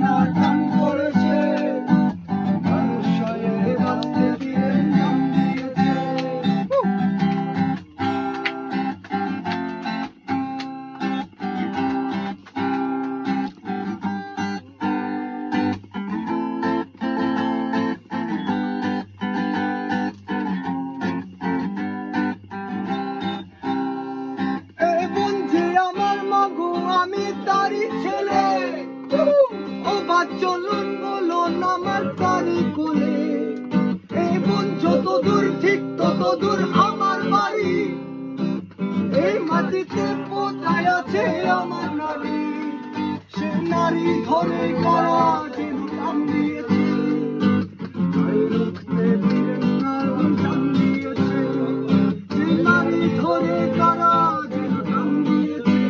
না টান পড়েছে, মানুষ হয়ে বাঁচতে বীরের নাম দিয়েছে। আমি তারই ছেলে, ও চলুন বলুন আমার তারই কোলে। এই বোন যত দূর ঠিক তত দূর আমার বাড়ি, এই মাটিতে পোতায় আছে আমার নারী। সে নারী ধরে কারা যেন নাম দিয়েছে, রুখতে বীরের নাম দিয়েছে। সে নারী ধরে কারা যেন নাম দিয়েছে,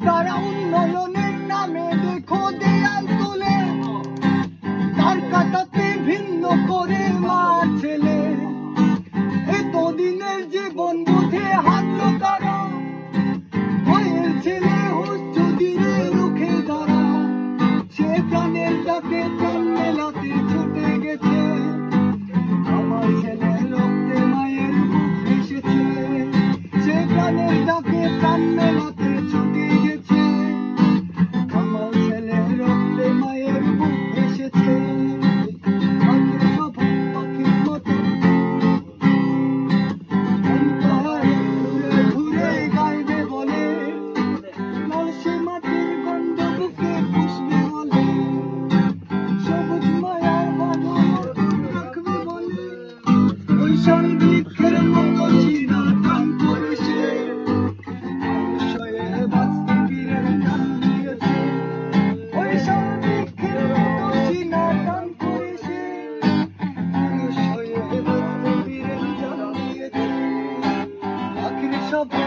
তারা উন্নয়নের নামে দেখো দেয়াল তুলে, তার কাটাতে ভিন্ন করে মা ছেলে। এতদিনের জীবন বুঝে হারলো তারা, ভয়ের ছেলে হচ্ছে দিনে রুখে দাঁড়া। সে প্রাণের ডাকে প্রাণ মেলাতে ছুটে গেছে, আমার ছেলে রক্তে মায়ের বুক এসেছে। সে প্রাণের ডাকে প্রাণ মেলাতে ছুটে গেছে, আমার ছেলে রক্তে মায়ের বুক এসেছে। পাখির মতো ঘুরে গাইবে বলে, সে মাটির গন্ধ বুকে পুষবে বলে, সবুজ মায়ার বাঁধন রাখবে বলে। ওই বৃক্ষের মতো চিনা টান করেছে, মানুষ হয়ে বাঁচতে বীরের নাম দিয়েছে। ওই বৃক্ষের মতো চিনা টান করেছে, মানুষ হয়ে বাঁচতে বীরের নাম দিয়েছে। আখির সভা